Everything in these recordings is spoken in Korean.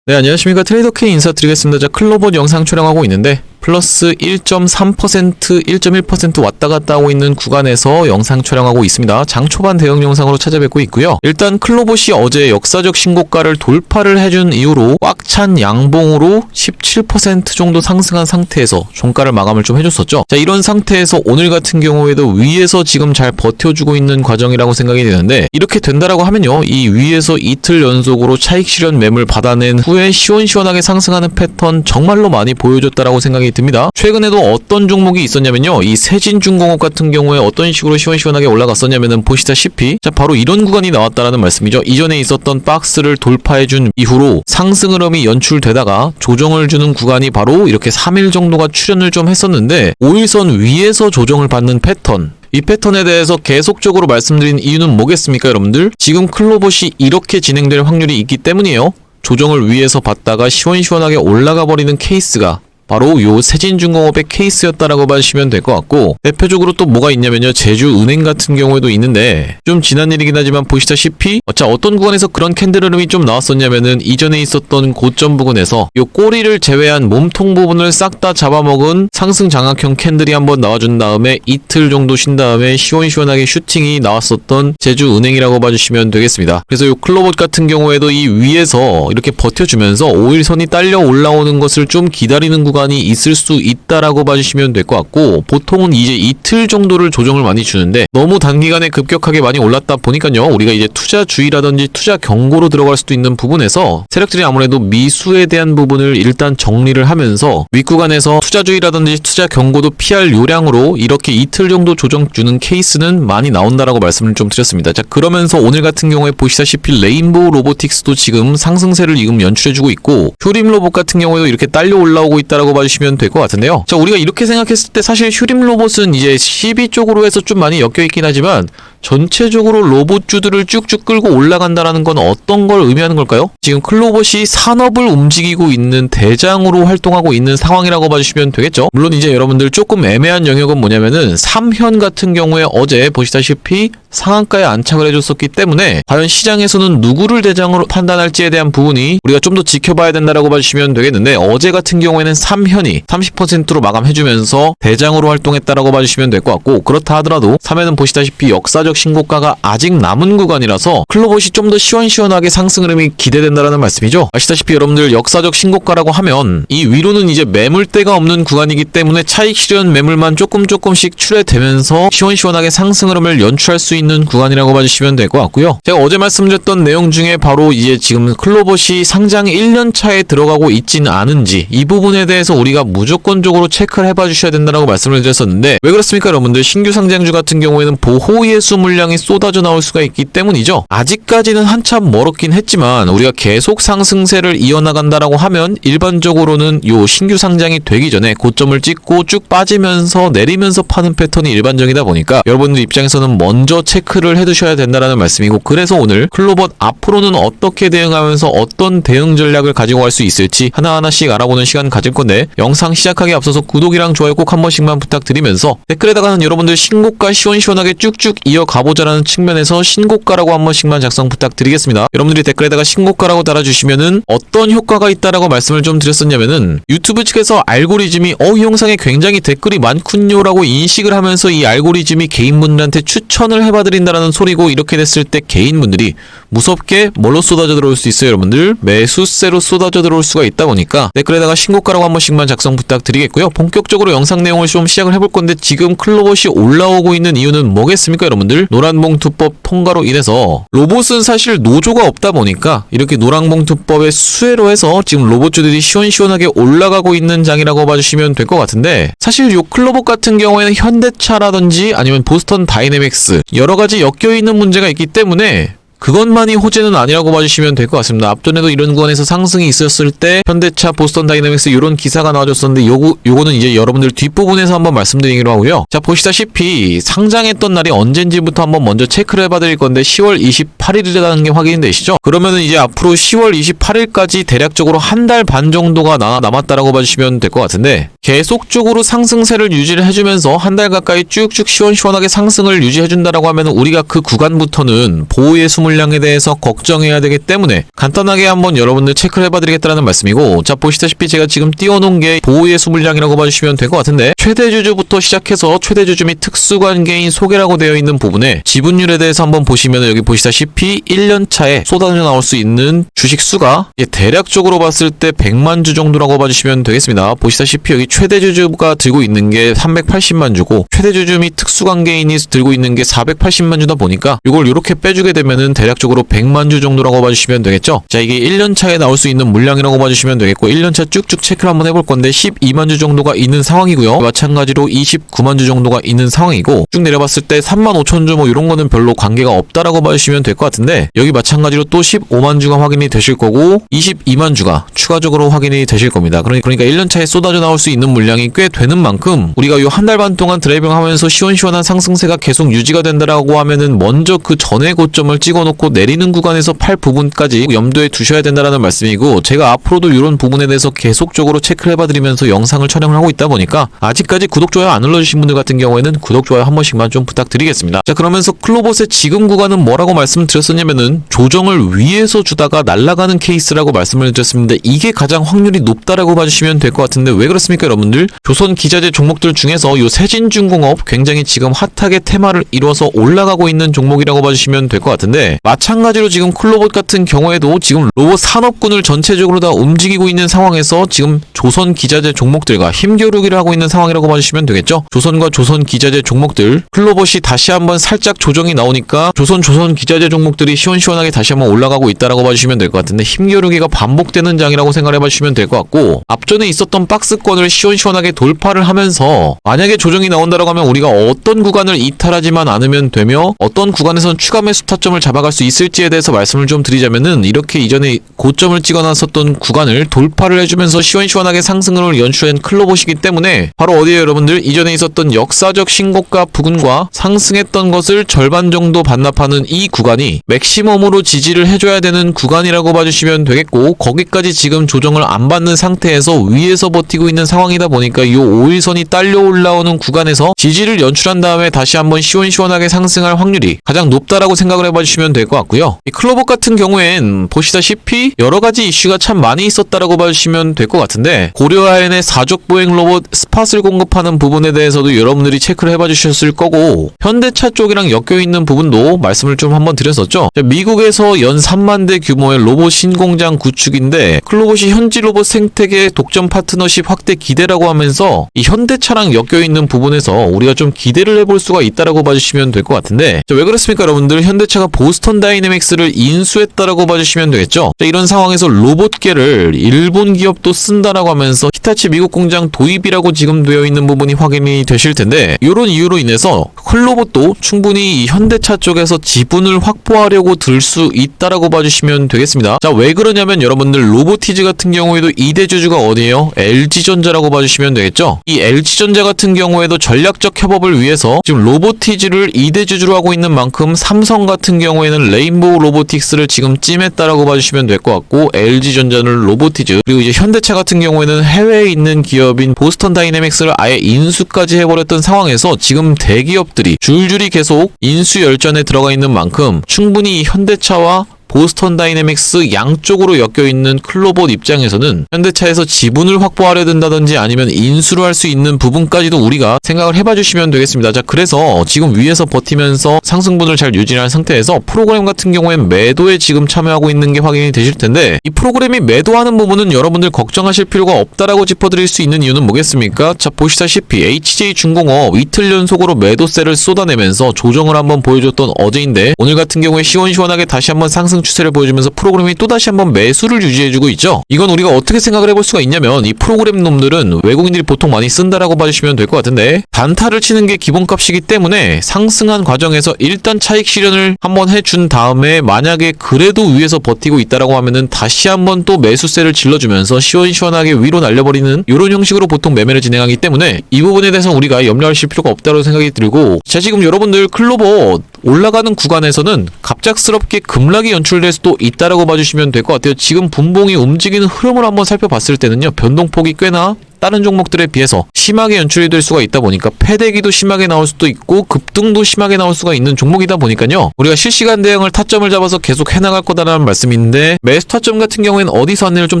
네, 안녕하십니까. 트레이더 K 인사드리겠습니다. 자, 클로봇 영상 촬영하고 있는데 플러스 1.3%, 1.1% 왔다 갔다 하고 있는 구간에서 영상 촬영하고 있습니다. 장 초반 대응 영상으로 찾아뵙고 있고요. 일단 클로봇이 어제 역사적 신고가를 돌파를 해준 이후로 꽉 찬 양봉으로 17% 정도 상승한 상태에서 종가를 마감을 좀 해줬었죠. 자, 이런 상태에서 오늘 같은 경우에도 위에서 지금 잘 버텨주고 있는 과정이라고 생각이 되는데, 이렇게 된다라고 하면요, 이 위에서 이틀 연속으로 차익 실현 매물 받아낸 후에 시원시원하게 상승하는 패턴 정말로 많이 보여줬다라고 생각이 듭니다. 최근에도 어떤 종목이 있었냐면요, 이 세진중공업 같은 경우에 어떤 식으로 시원시원하게 올라갔었냐면은 보시다시피 자, 바로 이런 구간이 나왔다라는 말씀이죠. 이전에 있었던 박스를 돌파해준 이후로 상승 흐름이 연출되다가 조정을 주는 구간이 바로 이렇게 3일 정도가 출현을 좀 했었는데, 5일선 위에서 조정을 받는 패턴, 이 패턴에 대해서 계속적으로 말씀드린 이유는 뭐겠습니까, 여러분들? 지금 클로봇이 이렇게 진행될 확률이 있기 때문이에요. 조정을 위에서 받다가 시원시원하게 올라가 버리는 케이스가 바로 요 세진중공업의 케이스였다라고 봐주시면 될 것 같고, 대표적으로 또 뭐가 있냐면요, 제주은행 같은 경우에도 있는데 좀 지난 일이긴 하지만 보시다시피 자, 어떤 구간에서 그런 캔들 흐름이 좀 나왔었냐면은 이전에 있었던 고점 부근에서 요 꼬리를 제외한 몸통 부분을 싹 다 잡아먹은 상승 장악형 캔들이 한번 나와준 다음에 이틀 정도 쉰 다음에 시원시원하게 슈팅이 나왔었던 제주은행이라고 봐주시면 되겠습니다. 그래서 요 클로봇 같은 경우에도 이 위에서 이렇게 버텨주면서 5일선이 딸려 올라오는 것을 좀 기다리는 구간이 있을 수 있다라고 봐주시면 될 것 같고, 보통은 이제 이틀 정도를 조정을 많이 주는데 너무 단기간에 급격하게 많이 올랐다 보니까요, 우리가 이제 투자 주의라든지 투자 경고로 들어갈 수도 있는 부분에서 세력들이 아무래도 미수에 대한 부분을 일단 정리를 하면서 윗구간에서 투자 주의라든지 투자 경고도 피할 요량으로 이렇게 이틀 정도 조정 주는 케이스는 많이 나온다라고 말씀을 좀 드렸습니다. 자, 그러면서 오늘 같은 경우에 보시다시피 레인보우 로보틱스도 지금 상승세를 지금 연출해주고 있고, 휴림 로봇 같은 경우에도 이렇게 딸려 올라오고 있다라고 봐주시면 될 것 같은데요. 자, 우리가 이렇게 생각했을 때 사실 휴림 로봇은 이제 12 쪽으로 해서 좀 많이 엮여있긴 하지만 전체적으로 로봇주들을 쭉쭉 끌고 올라간다라는 건 어떤 걸 의미하는 걸까요? 지금 클로봇이 산업을 움직이고 있는 대장으로 활동하고 있는 상황이라고 봐주시면 되겠죠. 물론 이제 여러분들 조금 애매한 영역은 뭐냐면은 삼현 같은 경우에 어제 보시다시피 상한가에 안착을 해줬었기 때문에 과연 시장에서는 누구를 대장으로 판단할지에 대한 부분이 우리가 좀 더 지켜봐야 된다라고 봐주시면 되겠는데, 어제 같은 경우에는 삼현이 30%로 마감해주면서 대장으로 활동했다라고 봐주시면 될 것 같고, 그렇다 하더라도 3회는 보시다시피 역사적 신고가가 아직 남은 구간이라서 클로봇이 좀 더 시원시원하게 상승 흐름이 기대된다라는 말씀이죠. 아시다시피 여러분들 역사적 신고가라고 하면 이 위로는 이제 매물대가 없는 구간이기 때문에 차익 실현 매물만 조금씩 출회되면서 시원시원하게 상승 흐름을 연출할 수 있는 구간이라고 봐주시면 될 것 같고요. 제가 어제 말씀드렸던 내용 중에 바로 이제 지금 클로봇이 상장 1년 차에 들어가고 있지는 않은지 이 부분에 대해서 우리가 무조건적으로 체크를 해봐 주셔야 된다고 말씀을 드렸었는데, 왜 그렇습니까 여러분들? 신규 상장주 같은 경우에는 보호예수 물량이 쏟아져 나올 수가 있기 때문이죠. 아직까지는 한참 멀었긴 했지만 우리가 계속 상승세를 이어나간다라고 하면 일반적으로는 요 신규 상장이 되기 전에 고점을 찍고 쭉 빠지면서 내리면서 파는 패턴이 일반적이다 보니까 여러분들 입장에서는 먼저 체크를 해두셔야 된다라는 말씀이고, 그래서 오늘 클로봇 앞으로는 어떻게 대응하면서 어떤 대응 전략을 가지고 갈 수 있을지 하나하나씩 알아보는 시간 가질 건데, 영상 시작하기 앞서서 구독이랑 좋아요 꼭 한 번씩만 부탁드리면서 댓글에다가는 여러분들 신고가 시원시원하게 쭉쭉 이어가보자라는 측면에서 신고가라고 한 번씩만 작성 부탁드리겠습니다. 여러분들이 댓글에다가 신고가라고 달아주시면은 어떤 효과가 있다라고 말씀을 좀 드렸었냐면은 유튜브 측에서 알고리즘이 이 영상에 굉장히 댓글이 많군요 라고 인식을 하면서 이 알고리즘이 개인분들한테 추천을 해봐드린다라는 소리고, 이렇게 됐을 때 개인분들이 무섭게 뭘로 쏟아져 들어올 수 있어요 여러분들? 매수세로 쏟아져 들어올 수가 있다 보니까 댓글에다가 신고가라고 한 번씩만 작성 부탁드리겠고요. 본격적으로 영상 내용을 좀 시작을 해볼 건데, 지금 클로봇이 올라오고 있는 이유는 뭐겠습니까 여러분들? 노란봉투법 통과로 인해서 로봇은 사실 노조가 없다 보니까 이렇게 노란봉투법의 수혜로 해서 지금 로봇주들이 시원시원하게 올라가고 있는 장이라고 봐주시면 될 것 같은데, 사실 요 클로봇 같은 경우에는 현대차라든지 아니면 보스턴 다이내믹스 여러가지 엮여있는 문제가 있기 때문에 그것만이 호재는 아니라고 봐주시면 될 것 같습니다. 앞전에도 이런 구간에서 상승이 있었을 때 현대차, 보스턴 다이내믹스 이런 기사가 나와줬었는데 요거는 이제 여러분들 뒷부분에서 한번 말씀드리기로 하고요. 자, 보시다시피 상장했던 날이 언젠지부터 한번 먼저 체크를 해봐드릴 건데 10월 28일이라는 게 확인되시죠? 그러면은 이제 앞으로 10월 28일까지 대략적으로 한 달 반 정도가 남았다라고 봐주시면 될 것 같은데, 계속적으로 상승세를 유지를 해주면서 한 달 가까이 쭉쭉 시원시원하게 상승을 유지해준다라고 하면 우리가 그 구간부터는 보호의 수물량에 대해서 걱정해야 되기 때문에 간단하게 한번 여러분들 체크를 해봐드리겠다는 말씀이고, 자 보시다시피 제가 지금 띄워놓은 게 보호의 수물량이라고 봐주시면 될 것 같은데, 최대 주주부터 시작해서 최대 주주 및 특수관계인 소개라고 되어 있는 부분에 지분율에 대해서 한번 보시면 여기 보시다시피 1년차에 쏟아져 나올 수 있는 주식 수가 대략적으로 봤을 때 100만 주 정도라고 봐주시면 되겠습니다. 보시다시피 여기 최대 주주가 들고 있는 게 380만 주고 최대 주주 및 특수관계인이 들고 있는 게 480만 주다 보니까 이걸 이렇게 빼주게 되면은 대략적으로 100만 주 정도라고 봐주시면 되겠죠. 자 이게 1년차에 나올 수 있는 물량이라고 봐주시면 되겠고, 1년차 쭉쭉 체크를 한번 해볼 건데 12만 주 정도가 있는 상황이고요. 마찬가지로 29만 주 정도가 있는 상황이고, 쭉 내려봤을 때 3만 5천 주 뭐 이런 거는 별로 관계가 없다라고 봐주시면 될 것 같은데, 여기 마찬가지로 또 15만 주가 확인이 되실 거고 22만 주가 추가적으로 확인이 되실 겁니다. 그러니까 1년차에 쏟아져 나올 수 있는 물량이 꽤 되는 만큼 우리가 요 한 달 반 동안 드라이빙 하면서 시원시원한 상승세가 계속 유지가 된다라고 하면은 먼저 그 전의 고점을 찍어놓고 내리는 구간에서 팔 부분까지 염두에 두셔야 된다라는 말씀이고, 제가 앞으로도 이런 부분에 대해서 계속적으로 체크를 해봐드리면서 영상을 촬영을 하고 있다 보니까 아직까지 구독, 좋아요 안 눌러주신 분들 같은 경우에는 구독, 좋아요 한 번씩만 좀 부탁드리겠습니다. 자 그러면서 클로봇의 지금 구간은 뭐라고 말씀을 드렸었냐면은 조정을 위에서 주다가 날아가는 케이스라고 말씀을 드렸습니다. 이게 가장 확률이 높다라고 봐주시면 될 것 같은데, 왜 그렇습니까 여러분들? 조선 기자재 종목들 중에서 요 세진중공업 굉장히 지금 핫하게 테마를 이뤄서 올라가고 있는 종목이라고 봐주시면 될 것 같은데, 마찬가지로 지금 클로봇 같은 경우에도 지금 로봇 산업군을 전체적으로 다 움직이고 있는 상황에서 지금 조선 기자재 종목들과 힘겨루기를 하고 있는 상황이라고 봐주시면 되겠죠. 조선과 조선 기자재 종목들, 클로봇이 다시 한번 살짝 조정이 나오니까 조선 기자재 종목들이 시원시원하게 다시 한번 올라가고 있다라고 봐주시면 될 것 같은데, 힘겨루기가 반복되는 장이라고 생각해 봐주시면 될 것 같고, 앞전에 있었던 박스권을 시원시원하게 돌파를 하면서 만약에 조정이 나온다라고 하면 우리가 어떤 구간을 이탈하지만 않으면 되며 어떤 구간에서는 추가 매수 타점을 잡아갈 수 있을지에 대해서 말씀을 좀 드리자면은, 이렇게 이전에 고점을 찍어놨었던 구간을 돌파를 해주면서 시원시원하게 상승을 연출한 클로봇이기 때문에 바로 어디에 여러분들 이전에 있었던 역사적 신고가 부근과 상승했던 것을 절반 정도 반납하는 이 구간이 맥시멈으로 지지를 해줘야 되는 구간이라고 봐주시면 되겠고, 거기까지 지금 조정을 안 받는 상태에서 위에서 버티고 있는 상황이다 보니까 이 5일선이 딸려 올라오는 구간에서 지지를 연출한 다음에 다시 한번 시원시원하게 상승할 확률이 가장 높다라고 생각을 해봐주시면 될 것 같고요. 이 클로봇 같은 경우엔 보시다시피 여러가지 이슈가 참 많이 있었다라고 봐주시면 될 것 같은데, 고려아연의 사족보행 로봇 스팟을 공급하는 부분에 대해서도 여러분들이 체크를 해봐주셨을 거고, 현대차 쪽이랑 엮여있는 부분도 말씀을 좀 한번 드렸었죠. 미국에서 연 3만 대 규모의 로봇 신공장 구축인데, 클로봇이 현지 로봇 생태계 독점 파트너십 확대 기대라고 하면서 이 현대차랑 엮여있는 부분에서 우리가 좀 기대를 해볼 수가 있다라고 봐주시면 될 것 같은데, 왜 그렇습니까 여러분들? 현대차가 보스턴 다이내믹스를 인수했다라고 봐주시면 되겠죠. 이런 상황에서 로봇계를 일본 기업도 쓴다라고 하면서 히타치 미국 공장 도입이라고 지금 되어 있는 부분이 확인이 되실 텐데, 이런 이유로 인해서 클로봇도 충분히 이 현대차 쪽에서 지분을 확보하려고 들 수 있다라고 봐주시면 되겠습니다. 자, 왜 그러냐면 여러분들 로보티즈 같은 경우에도 2대 주주가 어디예요? LG전자라고 봐주시면 되겠죠. 이 LG전자 같은 경우에도 전략적 협업을 위해서 지금 로보티즈를 2대 주주로 하고 있는 만큼, 삼성 같은 경우에는 레인보우 로보틱스를 지금 찜했다라고 봐주시면 될 것 같고, LG전자는 로보티즈, 그리고 이제 현대차 같은 경우에는 해외에 있는 기업인 보스턴 다이내믹스를 아예 인수까지 해버렸던 상황에서 지금 대기업들이 줄줄이 계속 인수 열전에 들어가 있는 만큼 충분히 현대차와 보스턴 다이내믹스 양쪽으로 엮여있는 클로봇 입장에서는 현대차에서 지분을 확보하려 든다든지 아니면 인수를 할 수 있는 부분까지도 우리가 생각을 해봐 주시면 되겠습니다. 자, 그래서 지금 위에서 버티면서 상승분을 잘 유지한 상태에서 프로그램 같은 경우엔 매도에 지금 참여하고 있는 게 확인이 되실 텐데, 이 프로그램이 매도하는 부분은 여러분들 걱정하실 필요가 없다라고 짚어드릴 수 있는 이유는 뭐겠습니까? 자, 보시다시피 HJ중공업 이틀 연속으로 매도세를 쏟아내면서 조정을 한번 보여줬던 어제인데, 오늘 같은 경우에 시원시원하게 다시 한번 상승 추세를 보여주면서 프로그램이 또다시 한번 매수를 유지해주고 있죠. 이건 우리가 어떻게 생각을 해볼 수가 있냐면, 이 프로그램 놈들은 외국인들이 보통 많이 쓴다라고 봐주시면 될 것 같은데, 단타를 치는 게 기본값이기 때문에 상승한 과정에서 일단 차익 실현을 한번 해준 다음에 만약에 그래도 위에서 버티고 있다라고 하면은 다시 한번 또 매수세를 질러주면서 시원시원하게 위로 날려버리는 이런 형식으로 보통 매매를 진행하기 때문에 이 부분에 대해서 우리가 염려하실 필요가 없다고 생각이 들고, 자, 지금 여러분들 클로봇 올라가는 구간에서는 갑작스럽게 급락이 연출될 수도 있다라고 봐주시면 될 것 같아요. 지금 분봉이 움직이는 흐름을 한번 살펴봤을 때는요, 변동폭이 꽤나 다른 종목들에 비해서 심하게 연출이 될 수가 있다 보니까 패대기도 심하게 나올 수도 있고 급등도 심하게 나올 수가 있는 종목이다 보니까요. 우리가 실시간 대응을 타점을 잡아서 계속 해나갈 거다라는 말씀인데 매수 타점 같은 경우에는 어디서 안내를 좀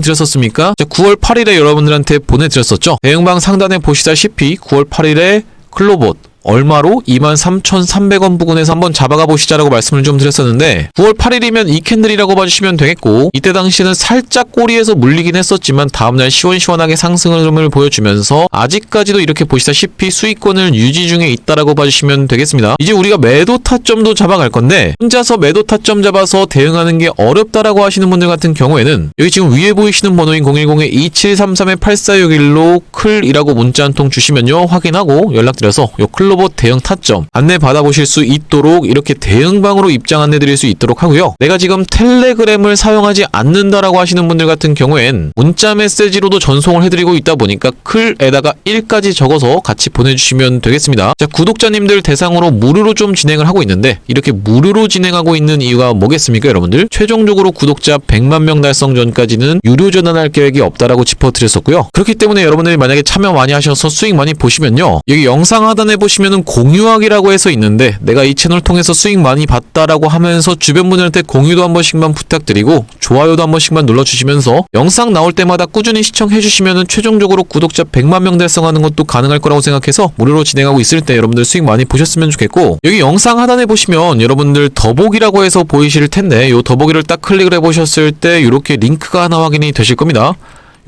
드렸었습니까? 9월 8일에 여러분들한테 보내드렸었죠. 대응방 상단에 보시다시피 9월 8일에 클로봇 얼마로? 23,300원 부근에서 한번 잡아가 보시자라고 말씀을 좀 드렸었는데 9월 8일이면 이 캔들이라고 봐주시면 되겠고 이때 당시에는 살짝 꼬리에서 물리긴 했었지만 다음날 시원시원하게 상승 흐름을 보여주면서 아직까지도 이렇게 보시다시피 수익권을 유지 중에 있다라고 봐주시면 되겠습니다. 이제 우리가 매도 타점도 잡아갈 건데 혼자서 매도 타점 잡아서 대응하는 게 어렵다라고 하시는 분들 같은 경우에는 여기 지금 위에 보이시는 번호인 010-2733-8461로 클이라고 문자 한 통 주시면요 확인하고 연락드려서 요 클로봇 대응 타점 안내 받아보실 수 있도록 이렇게 대응방으로 입장 안내 드릴 수 있도록 하고요. 내가 지금 텔레그램을 사용하지 않는다라고 하시는 분들 같은 경우엔 문자 메시지로도 전송을 해드리고 있다 보니까 클에다가 1까지 적어서 같이 보내주시면 되겠습니다. 자, 구독자님들 대상으로 무료로 좀 진행을 하고 있는데 이렇게 무료로 진행하고 있는 이유가 뭐겠습니까 여러분들? 최종적으로 구독자 100만 명 달성 전까지는 유료 전환할 계획이 없다라고 짚어드렸었고요. 그렇기 때문에 여러분들이 만약에 참여 많이 하셔서 수익 많이 보시면요. 여기 영상 하단에 보시면은 공유하기라고 해서 있는데 내가 이 채널 통해서 수익 많이 봤다라고 하면서 주변 분들한테 공유도 한 번씩만 부탁드리고 좋아요도 한 번씩만 눌러주시면서 영상 나올 때마다 꾸준히 시청해주시면은 최종적으로 구독자 100만 명 달성하는 것도 가능할 거라고 생각해서 무료로 진행하고 있을 때 여러분들 수익 많이 보셨으면 좋겠고 여기 영상 하단에 보시면 여러분들 더보기라고 해서 보이실 텐데 요 더보기를 딱 클릭을 해보셨을 때 이렇게 링크가 하나 확인이 되실 겁니다.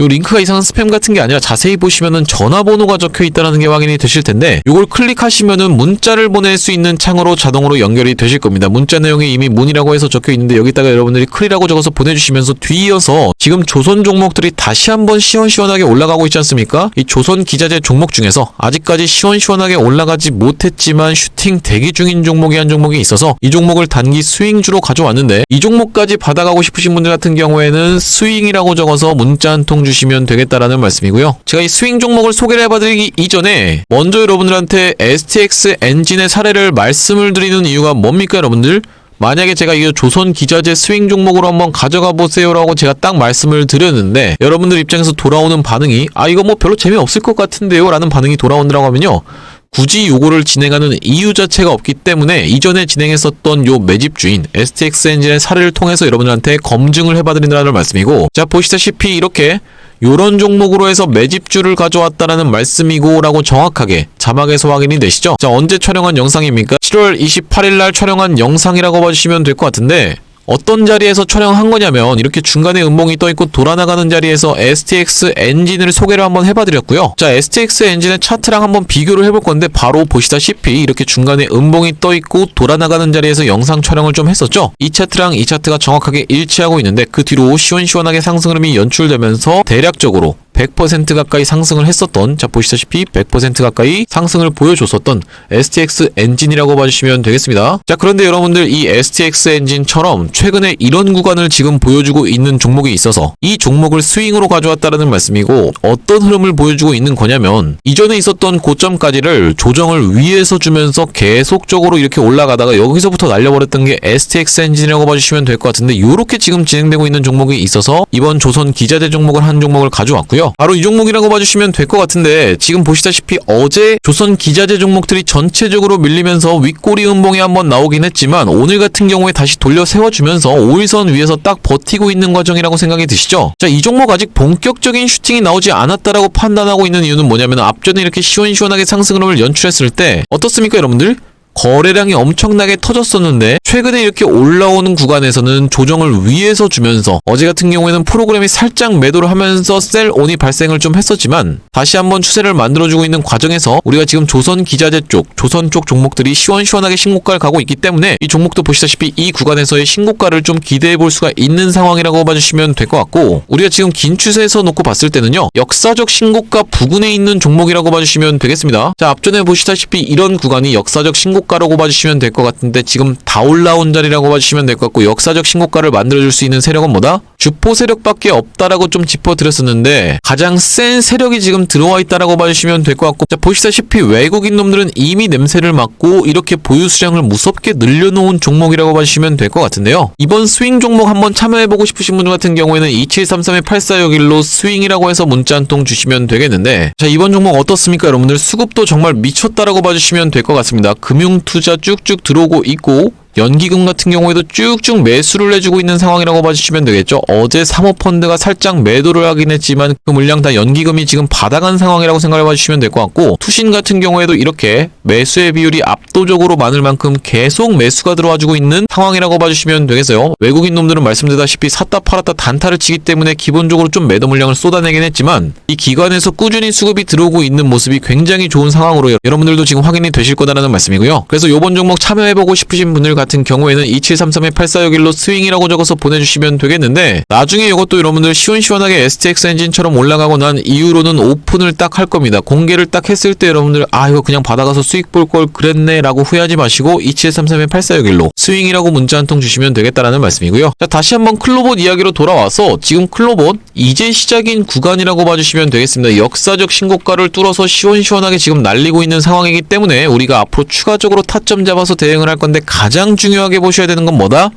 요 링크가 이상한 스팸 같은 게 아니라 자세히 보시면은 전화번호가 적혀 있다는 게 확인이 되실 텐데 요걸 클릭하시면은 문자를 보낼 수 있는 창으로 자동으로 연결이 되실 겁니다. 문자 내용이 이미 문이라고 해서 적혀 있는데 여기다가 여러분들이 클이라고 적어서 보내주시면서 뒤이어서 지금 조선 종목들이 다시 한번 시원시원하게 올라가고 있지 않습니까? 이 조선 기자재 종목 중에서 아직까지 시원시원하게 올라가지 못했지만 슈팅 대기 중인 종목이 한 종목이 있어서 이 종목을 단기 스윙주로 가져왔는데 이 종목까지 받아가고 싶으신 분들 같은 경우에는 스윙이라고 적어서 문자 한 통 주시면 되겠다라는 말씀이고요. 제가 이 스윙 종목을 소개를 해봐드리기 이전에 먼저 여러분들한테 STX 엔진의 사례를 말씀을 드리는 이유가 뭡니까 여러분들? 만약에 제가 이거 조선 기자재 스윙 종목으로 한번 가져가 보세요라고 제가 딱 말씀을 드렸는데 여러분들 입장에서 돌아오는 반응이 아 이거 뭐 별로 재미없을 것 같은데요 라는 반응이 돌아온다고 하면요. 굳이 요거를 진행하는 이유 자체가 없기 때문에 이전에 진행했었던 요 매집주인 STX 엔진의 사례를 통해서 여러분들한테 검증을 해봐드린다는 말씀이고 자 보시다시피 이렇게 요런 종목으로 해서 매집주를 가져왔다라는 말씀이고 라고 정확하게 자막에서 확인이 되시죠? 자 언제 촬영한 영상입니까? 7월 28일날 촬영한 영상이라고 봐주시면 될 것 같은데 어떤 자리에서 촬영한 거냐면 이렇게 중간에 음봉이 떠있고 돌아나가는 자리에서 STX 엔진을 소개를 한번 해봐드렸고요. 자 STX 엔진의 차트랑 한번 비교를 해볼 건데 바로 보시다시피 이렇게 중간에 음봉이 떠있고 돌아나가는 자리에서 영상 촬영을 좀 했었죠. 이 차트랑 이 차트가 정확하게 일치하고 있는데 그 뒤로 시원시원하게 상승 흐름이 연출되면서 대략적으로 100% 가까이 상승을 했었던 자 보시다시피 100% 가까이 상승을 보여줬었던 STX 엔진이라고 봐주시면 되겠습니다. 자 그런데 여러분들 이 STX 엔진처럼 최근에 이런 구간을 지금 보여주고 있는 종목이 있어서 이 종목을 스윙으로 가져왔다는 말씀이고 어떤 흐름을 보여주고 있는 거냐면 이전에 있었던 고점까지를 조정을 위에서 주면서 계속적으로 이렇게 올라가다가 여기서부터 날려버렸던 게 STX 엔진이라고 봐주시면 될 것 같은데 이렇게 지금 진행되고 있는 종목이 있어서 이번 조선 기자재 종목을 한 종목을 가져왔고요. 바로 이 종목이라고 봐주시면 될 것 같은데 지금 보시다시피 어제 조선 기자재 종목들이 전체적으로 밀리면서 윗꼬리 음봉이 한번 나오긴 했지만 오늘 같은 경우에 다시 돌려 세워주면서 5일선 위에서 딱 버티고 있는 과정이라고 생각이 드시죠? 자, 이 종목 아직 본격적인 슈팅이 나오지 않았다라고 판단하고 있는 이유는 뭐냐면 앞전에 이렇게 시원시원하게 상승 흐름을 연출했을 때 어떻습니까 여러분들? 거래량이 엄청나게 터졌었는데 최근에 이렇게 올라오는 구간에서는 조정을 위에서 주면서 어제 같은 경우에는 프로그램이 살짝 매도를 하면서 셀온이 발생을 좀 했었지만 다시 한번 추세를 만들어주고 있는 과정에서 우리가 지금 조선 기자재 쪽, 조선 쪽 종목들이 시원시원하게 신고가를 가고 있기 때문에 이 종목도 보시다시피 이 구간에서의 신고가를 좀 기대해 볼 수가 있는 상황이라고 봐주시면 될 것 같고 우리가 지금 긴 추세에서 놓고 봤을 때는요 역사적 신고가 부근에 있는 종목이라고 봐주시면 되겠습니다. 자 앞전에 보시다시피 이런 구간이 역사적 신고가 신고가라고 봐주시면 될 것 같은데 지금 다 올라온 자리라고 봐주시면 될 것 같고, 역사적 신고가를 만들어줄 수 있는 세력은 뭐다? 주포 세력밖에 없다라고 좀 짚어드렸었는데 가장 센 세력이 지금 들어와 있다라고 봐주시면 될 것 같고, 자, 보시다시피 외국인 놈들은 이미 냄새를 맡고 이렇게 보유 수량을 무섭게 늘려놓은 종목이라고 봐주시면 될 것 같은데요. 이번 스윙 종목 한번 참여해보고 싶으신 분들 같은 경우에는 2733-8461로 스윙이라고 해서 문자 한 통 주시면 되겠는데, 자, 이번 종목 어떻습니까 여러분들? 수급도 정말 미쳤다라고 봐주시면 될 것 같습니다. 금융투자 쭉쭉 들어오고 있고, 연기금 같은 경우에도 쭉쭉 매수를 해주고 있는 상황이라고 봐주시면 되겠죠. 어제 사모펀드가 살짝 매도를 하긴 했지만 그 물량 다 연기금이 지금 받아간 상황이라고 생각해 봐주시면 될 것 같고, 투신 같은 경우에도 이렇게 매수의 비율이 압도적으로 많을 만큼 계속 매수가 들어와주고 있는 상황이라고 봐주시면 되겠어요. 외국인 놈들은 말씀드렸다시피 샀다 팔았다 단타를 치기 때문에 기본적으로 좀 매도 물량을 쏟아내긴 했지만 이 기관에서 꾸준히 수급이 들어오고 있는 모습이 굉장히 좋은 상황으로 여러분들도 지금 확인이 되실 거다라는 말씀이고요. 그래서 요번 종목 참여해보고 싶으신 분들 같은 경우에는 2733-8461로 스윙이라고 적어서 보내주시면 되겠는데, 나중에 이것도 여러분들 시원시원하게 STX 엔진처럼 올라가고 난 이후로는 오픈을 딱 할 겁니다. 공개를 딱 했을 때 여러분들 이거 그냥 받아가서 수익 볼 걸 그랬네 라고 후회하지 마시고 2733-8461로 스윙이라고 문자 한 통 주시면 되겠다라는 말씀이고요. 자, 다시 한번 클로봇 이야기로 돌아와서 지금 클로봇 이제 시작인 구간이라고 봐주시면 되겠습니다. 역사적 신고가를 뚫어서 시원시원하게 지금 날리고 있는 상황이기 때문에 우리가 앞으로 추가적으로 타점 잡아서 대응을 할 건데, 가장 중요하게 보셔야 되는 건 뭐다?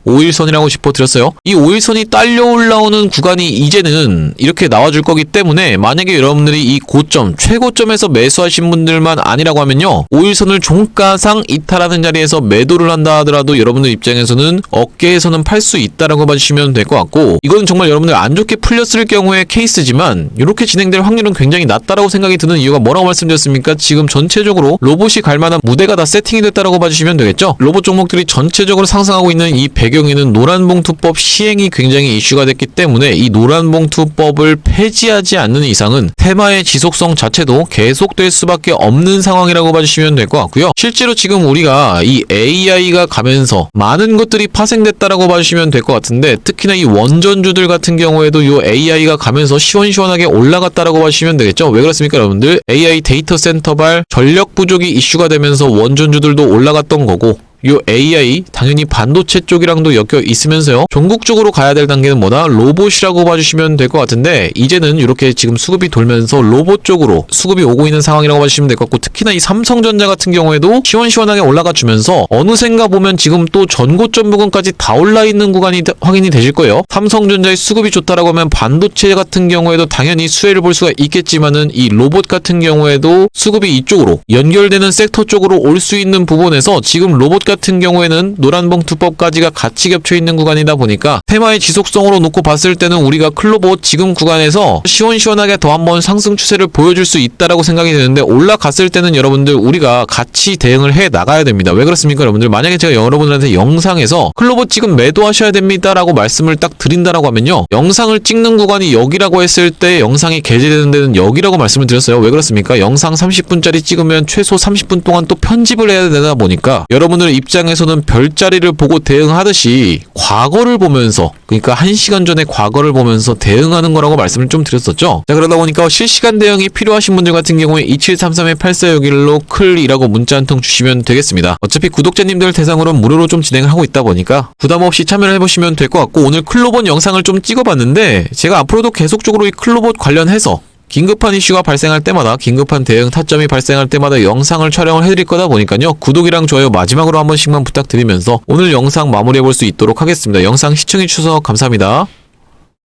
5일선이라고 짚어드렸어요. 이 5일선이 딸려 올라오는 구간이 이제는 이렇게 나와줄 거기 때문에, 만약에 여러분들이 이 고점, 최고점에서 매수하신 분들만 아니라고 하면요, 5일선을 종가상 이탈하는 자리에서 매도를 한다 하더라도 여러분들 입장에서는 어깨에서는 팔 수 있다라고 봐주시면 될 것 같고, 이거는 정말 여러분들 안 좋게 풀렸을 경우의 케이스지만 이렇게 진행될 확률은 굉장히 낮다라고 생각이 드는 이유가 뭐라고 말씀드렸습니까? 지금 전체적으로 로봇이 갈 만한 무대가 다 세팅이 됐다라고 봐주시면 되겠죠. 로봇 종목들이 전체적으로 상승하고 있는 이 배경에는 노란봉투법 시행이 굉장히 이슈가 됐기 때문에 이 노란봉투법을 폐지하지 않는 이상은 테마의 지속성 자체도 계속될 수밖에 없는 상황이라고 봐주시면 될 것 같고요. 실제로 지금 우리가 이 AI가 가면서 많은 것들이 파생됐다라고 봐주시면 될 것 같은데, 특히나 이 원전주들 같은 경우에도 이 AI가 가면서 시원시원하게 올라갔다라고 봐주시면 되겠죠. 왜 그렇습니까 여러분들? AI 데이터 센터발 전력 부족이 이슈가 되면서 원전주들도 올라갔던 거고, 요 AI 당연히 반도체 쪽이랑도 엮여 있으면서요, 전국적으로 가야 될 단계는 뭐다? 로봇이라고 봐주시면 될 것 같은데, 이제는 이렇게 지금 수급이 돌면서 로봇 쪽으로 수급이 오고 있는 상황이라고 봐주시면 될 것 같고, 특히나 이 삼성전자 같은 경우에도 시원시원하게 올라가 주면서 어느샌가 보면 지금 또 전고점 부근까지 다 올라 있는 구간이 확인이 되실 거예요. 삼성전자의 수급이 좋다라고 하면 반도체 같은 경우에도 당연히 수혜를 볼 수가 있겠지만은 이 로봇 같은 경우에도 수급이 이쪽으로 연결되는 섹터 쪽으로 올 수 있는 부분에서 지금 로봇 같은 경우에는 노란봉투법까지가 같이 겹쳐 있는 구간이다 보니까 테마의 지속성으로 놓고 봤을 때는 우리가 클로봇 지금 구간에서 시원시원하게 더 한번 상승 추세를 보여줄 수 있다라고 생각이 드는데, 올라갔을 때는 여러분들 우리가 같이 대응을 해 나가야 됩니다. 왜 그렇습니까 여러분들? 만약에 제가 여러분들한테 영상에서 클로봇 지금 매도하셔야 됩니다라고 말씀을 딱 드린다라고 하면요, 영상을 찍는 구간이 여기라고 했을 때 영상이 게재되는 데는 여기라고 말씀을 드렸어요. 왜 그렇습니까? 영상 30분짜리 찍으면 최소 30분 동안 또 편집을 해야 되다 보니까 여러분들 입장에서는 별자리를 보고 대응하듯이 과거를 보면서, 그러니까 1시간 전에 과거를 보면서 대응하는 거라고 말씀을 좀 드렸었죠. 자, 그러다 보니까 실시간 대응이 필요하신 분들 같은 경우에 2733-8461로 클이라고 문자 한 통 주시면 되겠습니다. 어차피 구독자님들 대상으로 무료로 좀 진행을 하고 있다 보니까 부담 없이 참여를 해보시면 될 것 같고, 오늘 클로봇 영상을 좀 찍어봤는데 제가 앞으로도 계속적으로 이 클로봇 관련해서 긴급한 이슈가 발생할 때마다, 긴급한 대응 타점이 발생할 때마다 영상을 촬영을 해드릴 거다 보니까요, 구독이랑 좋아요 마지막으로 한 번씩만 부탁드리면서 오늘 영상 마무리해볼 수 있도록 하겠습니다. 영상 시청해주셔서 감사합니다.